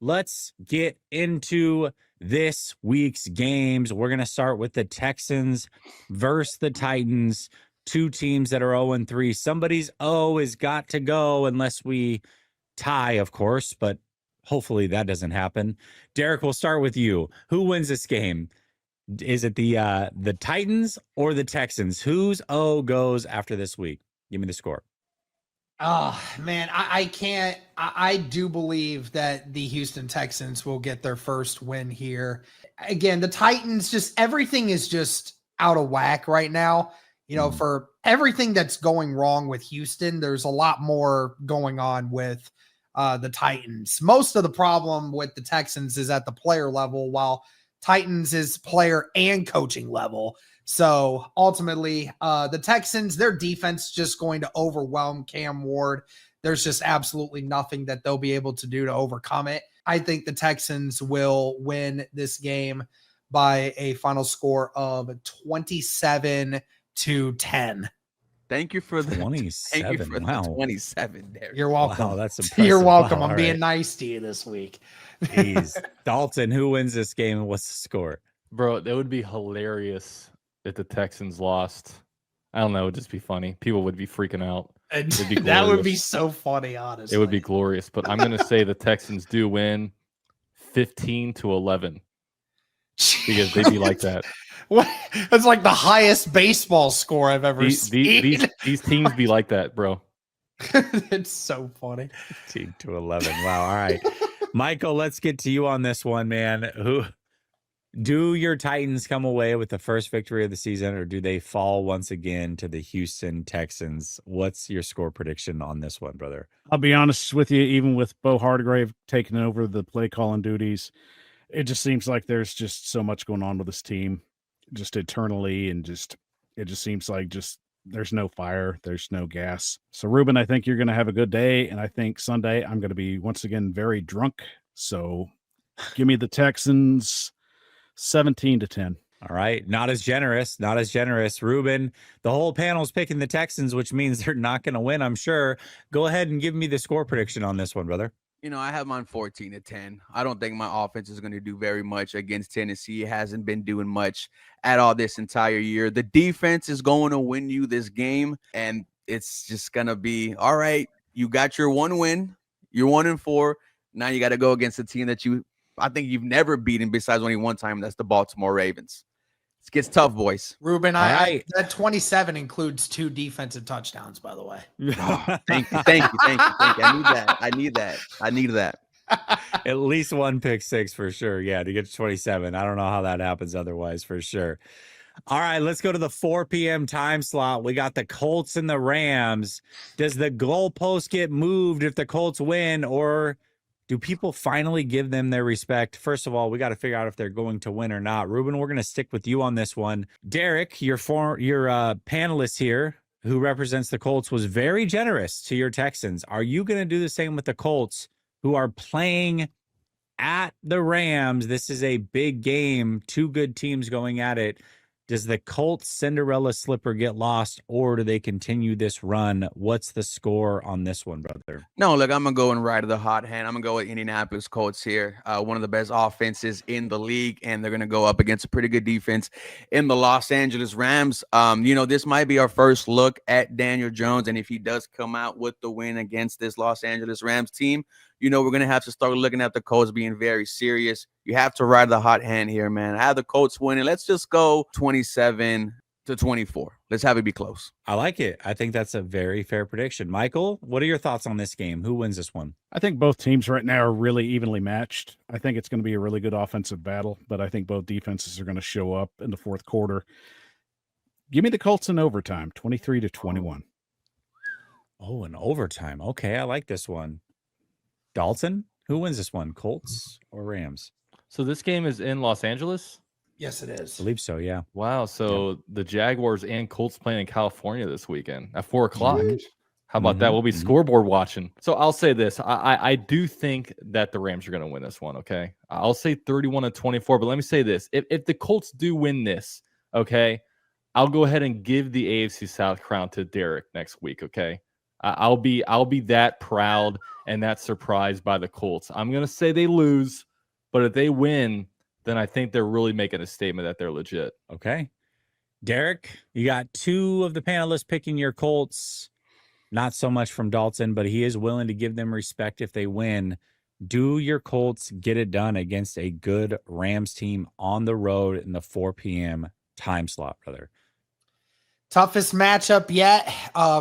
let's get into this week's games. We're going to start with the Texans versus the Titans, two teams that are 0-3. Somebody's O has got to go unless we tie, of course, but hopefully that doesn't happen. Derek, we'll start with you. Who wins this game? Is it the Titans or the Texans? Whose O goes after this week? Give me the score. Oh, man, I can't. I do believe that the Houston Texans will get their first win here. Again, the Titans, just everything is just out of whack right now. For everything that's going wrong with Houston, there's a lot more going on with the Titans. Most of the problem with the Texans is at the player level, while Titans is player and coaching level. So ultimately, the Texans, their defense just going to overwhelm Cam Ward. There's just absolutely nothing that they'll be able to do to overcome it. I think the Texans will win this game by a final score of 27-10. Thank you for the 27. Thank you for Wow. the 27 there. You're welcome. Wow, that's impressive. You're welcome. Wow, I'm being right. nice to you this week. Jeez. Dalton, who wins this game and what's the score? Bro, that would be hilarious if the Texans lost. I don't know. It would just be funny. People would be freaking out. Be that would be so funny, honestly. It would be glorious. But I'm going to say the Texans do win 15-11 because they'd be like that. That's like the highest baseball score I've ever seen. These teams be like that, bro. It's so funny. 15-11. Wow. All right. Michael, let's get to you on this one, man. Who do your Titans come away with the first victory of the season, or do they fall once again to the Houston Texans? What's your score prediction on this one, brother? I'll be honest with you, even with Bo Hardegrave taking over the play calling duties, it just seems like there's just so much going on with this team, just eternally, and it just seems like there's no fire, there's no gas. So, Ruben, I think you're going to have a good day, and I think Sunday I'm going to be once again very drunk. So, give me the Texans 17-10. All right. Not as generous. Ruben, the whole panel's picking the Texans, which means they're not going to win, I'm sure. Go ahead and give me the score prediction on this one, brother. I have mine 14-10. I don't think my offense is going to do very much against Tennessee. It hasn't been doing much at all this entire year. The defense is going to win you this game, and it's just going to be, all right, you got your one win. You're 1-4. Now you got to go against a team that I think you've never beaten besides only one time. That's the Baltimore Ravens. It gets tough, boys. Ruben, that 27 includes 2 defensive touchdowns, by the way. Oh, thank you. I need that. At least one pick six for sure. Yeah, to get to 27. I don't know how that happens otherwise, for sure. All right, let's go to the 4 p.m. time slot. We got the Colts and the Rams. Does the goalpost get moved if the Colts win, or do people finally give them their respect? First of all, we got to figure out if they're going to win or not. Ruben, we're going to stick with you on this one. Derek, your panelist here who represents the Colts, was very generous to your Texans. Are you going to do the same with the Colts, who are playing at the Rams? This is a big game. 2 good teams going at it. Does the Colts Cinderella slipper get lost, or do they continue this run? What's the score on this one, brother? No, look, I'm going to go and ride the hot hand. I'm going to go with Indianapolis Colts here. One of the best offenses in the league, and they're going to go up against a pretty good defense in the Los Angeles Rams. This might be our first look at Daniel Jones, and if he does come out with the win against this Los Angeles Rams team, we're going to have to start looking at the Colts being very serious. You have to ride the hot hand here, man. I have the Colts winning. Let's just go 27-24. Let's have it be close. I like it. I think that's a very fair prediction. Michael, what are your thoughts on this game? Who wins this one? I think both teams right now are really evenly matched. I think it's going to be a really good offensive battle, but I think both defenses are going to show up in the fourth quarter. Give me the Colts in overtime, 23-21. Oh, in overtime. Okay, I like this one. Dalton, who wins this one, Colts or Rams? So this game is in Los Angeles? Yes, it is. I believe so, yeah. Wow. So the Jaguars and Colts playing in California this weekend at 4 o'clock. How about that? We'll be scoreboard watching. So I'll say this. I do think that the Rams are going to win this one, okay? I'll say 31-24, but let me say this. If the Colts do win this, okay, I'll go ahead and give the AFC South crown to Derek next week, okay? I'll be that proud and that surprised by the Colts. I'm gonna say they lose, but if they win, then I think they're really making a statement that they're legit. Okay. Derek, you got two of the panelists picking your Colts. Not so much from Dalton, but he is willing to give them respect if they win. Do your Colts get it done against a good Rams team on the road in the 4 p.m. time slot, brother? Toughest matchup yet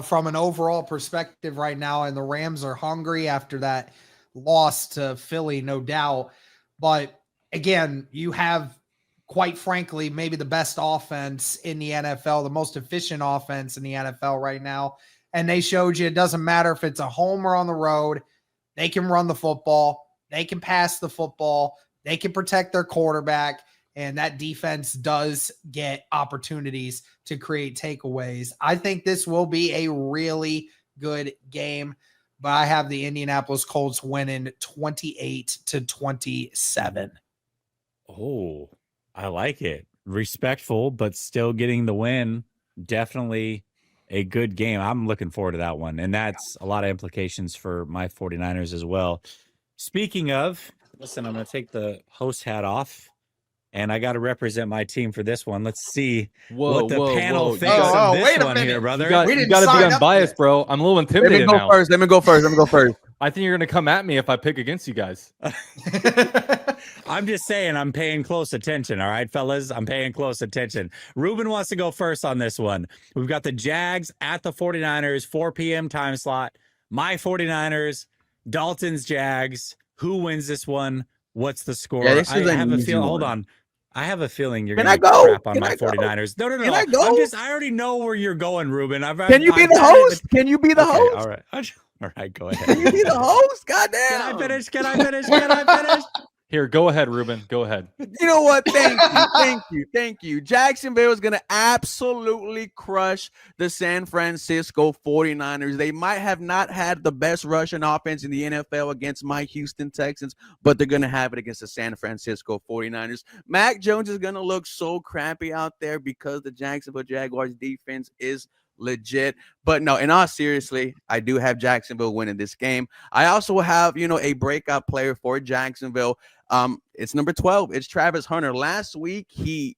from an overall perspective right now, and the Rams are hungry after that loss to Philly, no doubt. But again, you have, quite frankly, maybe the best offense in the NFL, the most efficient offense in the NFL right now. And they showed you it doesn't matter if it's a home or on the road. They can run the football. They can pass the football. They can protect their quarterback. And that defense does get opportunities to create takeaways. I think this will be a really good game, but I have the Indianapolis Colts winning 28-27. Oh, I like it. Respectful, but still getting the win. Definitely a good game. I'm looking forward to that one. And that's a lot of implications for my 49ers as well. Speaking of, listen, I'm going to take the host hat off. And I got to represent my team for this one. Let's see what the panel thinks of this one here, brother. You got to be unbiased, bro. I'm a little intimidated now. Let me go first. I think you're going to come at me if I pick against you guys. I'm just saying I'm paying close attention. All right, fellas, I'm paying close attention. Ruben wants to go first on this one. We've got the Jags at the 49ers, 4 p.m. time slot. My 49ers, Dalton's Jags. Who wins this one? What's the score? Yeah, I have a feeling. Hold on. I have a feeling you're going to crap on my 49ers. No. Can I go? I already know where you're going, Ruben. Can you be the host? Can you be the host? All right. All right, go ahead. Can you be the host? Goddamn. Can I finish? Here, go ahead, Ruben. Go ahead. You know what? Thank you. Jacksonville is going to absolutely crush the San Francisco 49ers. They might have not had the best rushing offense in the NFL against my Houston Texans, but they're going to have it against the San Francisco 49ers. Mac Jones is going to look so crappy out there because the Jacksonville Jaguars defense is legit. But no, in all seriously, I do have Jacksonville winning this game. I also have, a breakout player for Jacksonville. It's number 12. It's Travis Hunter. Last week, he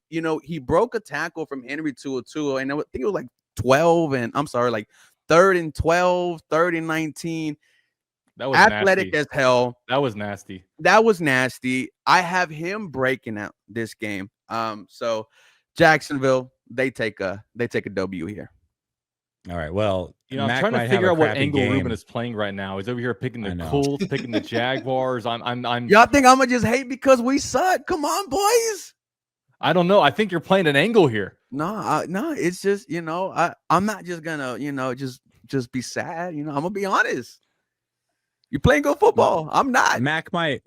broke a tackle from Henry To'oTo'o, and I think it was like 3rd and 12, 3rd and 19. That was athletic nasty. As hell. That was nasty. I have him breaking out this game. So Jacksonville, they take a W here. All right. Well, I'm trying to figure out what angle Ruben is playing right now. He's over here picking the Colts, picking the Jaguars. I'm. Y'all think I'm gonna just hate because we suck? Come on, boys. I don't know. I think you're playing an angle here. No. It's just I'm not just gonna just be sad. I'm gonna be honest. You're playing good football. I'm not. Mac might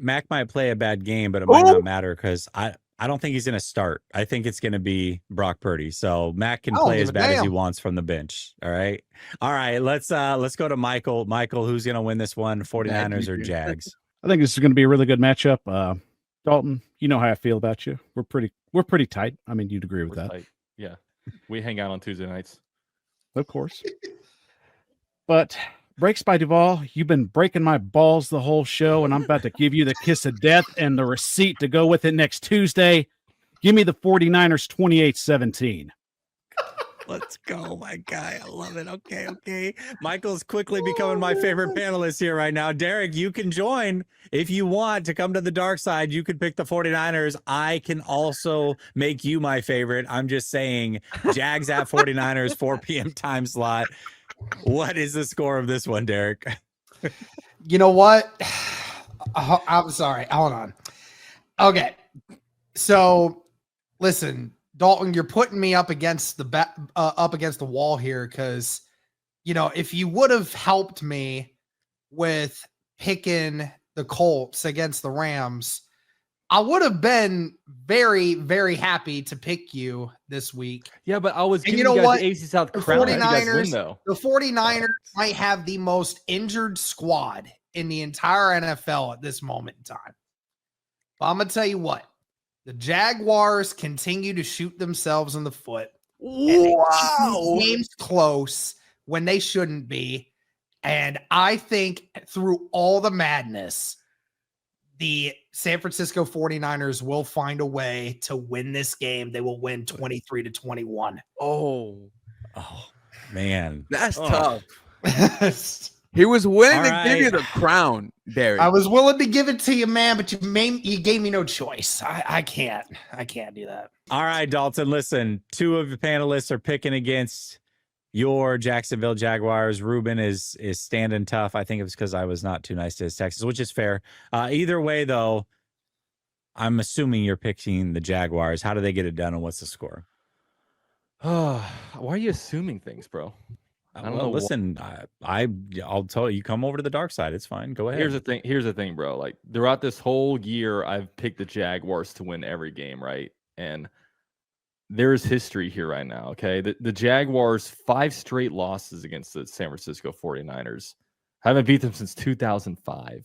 play a bad game, but it might not matter because I don't think he's going to start. I think it's going to be Brock Purdy. So Mac can play as bad as he wants from the bench. All right. Let's go to Michael. Michael, who's going to win this one? 49ers or Jags? I think this is going to be a really good matchup. Dalton, you know how I feel about you. We're pretty tight. I mean, you'd agree with that. Tight. Yeah. We hang out on Tuesday nights. Of course. But Breaks by Duval, you've been breaking my balls the whole show, and I'm about to give you the kiss of death and the receipt to go with it next Tuesday. Give me the 49ers 28-17. Let's go, my guy. I love it. Okay. Michael's quickly becoming my favorite panelist here right now. Derek, you can join if you want to come to the dark side. You could pick the 49ers. I can also make you my favorite. I'm just saying Jags at 49ers, 4 p.m. time slot. What is the score of this one, Derek? You know what? I'm sorry. Hold on. Okay. So listen, Dalton, you're putting me up against the wall here because, if you would have helped me with picking the Colts against the Rams, I would have been very, very happy to pick you this week. Yeah, but I was giving you guys the AFC South crown. The 49ers might have the most injured squad in the entire NFL at this moment in time. But I'm going to tell you what. The Jaguars continue to shoot themselves in the foot. Wow. Games close when they shouldn't be. And I think through all the madness, the San Francisco 49ers will find a way to win this game. They will win 23-21. Oh, man. that's Oh. tough. He was willing All to give you right. the crown, Derek. I was willing to give it to you, man, but you gave me no choice. I can't do that. All right, Dalton, listen, two of the panelists are picking against your Jacksonville Jaguars. Ruben is standing tough. I think it was because I was not too nice to his Texans, which is fair. Either way, though, I'm assuming you're picking the Jaguars. How do they get it done, and what's the score? Why are you assuming things, bro? I don't know. Listen, I'll tell you, come over to the dark side. It's fine. Go ahead. Here's the thing, bro. Like throughout this whole year, I've picked the Jaguars to win every game, right? And there's history here right now, okay? The Jaguars, 5 straight losses against the San Francisco 49ers. Haven't beat them since 2005.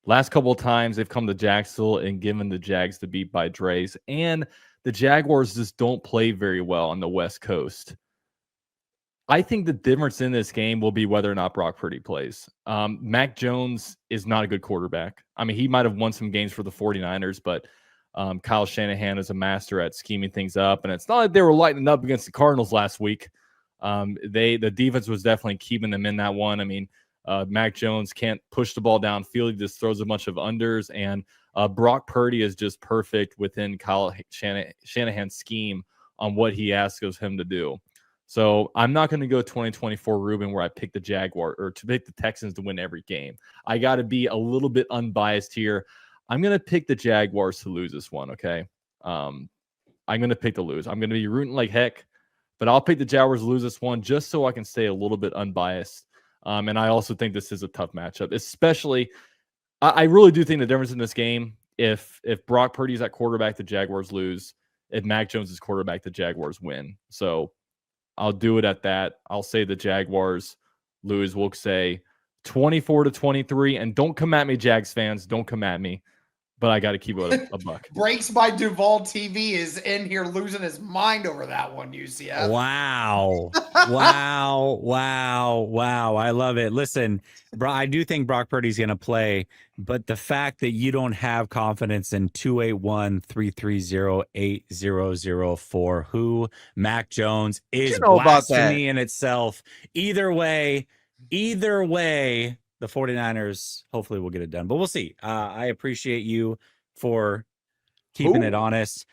Last couple of times they've come to Jacksonville and given the Jags the beat by Dre's. And the Jaguars just don't play very well on the West Coast. I think the difference in this game will be whether or not Brock Purdy plays. Mac Jones is not a good quarterback. I mean, he might have won some games for the 49ers, but Kyle Shanahan is a master at scheming things up. And it's not like they were lighting up against the Cardinals last week. The defense was definitely keeping them in that one. I mean, Mac Jones can't push the ball downfield. He just throws a bunch of unders. And Brock Purdy is just perfect within Kyle Shanahan's scheme on what he asks of him to do. So I'm not going to go 2024 Ruben where I pick the Jaguar or to pick the Texans to win every game. I got to be a little bit unbiased here. I'm going to pick the Jaguars to lose this one, okay? I'm going to pick the lose. I'm going to be rooting like heck, but I'll pick the Jaguars to lose this one just so I can stay a little bit unbiased. And I also think this is a tough matchup, especially I really do think the difference in this game, if Brock Purdy's at quarterback, the Jaguars lose. If Mac Jones is quarterback, the Jaguars win. So I'll do it at that. I'll say the Jaguars lose. We'll say 24-23. And don't come at me, Jags fans. Don't come at me. But I got to keep it a buck. Breaks by Duval TV is in here losing his mind over that one, UCF. Wow. Wow. I love it. Listen, I do think Brock Purdy's going to play, but the fact that you don't have confidence in 281-330-8004, who Mac Jones is blasphemy in itself. Either way, the 49ers hopefully will get it done, but we'll see. I appreciate you for keeping it honest.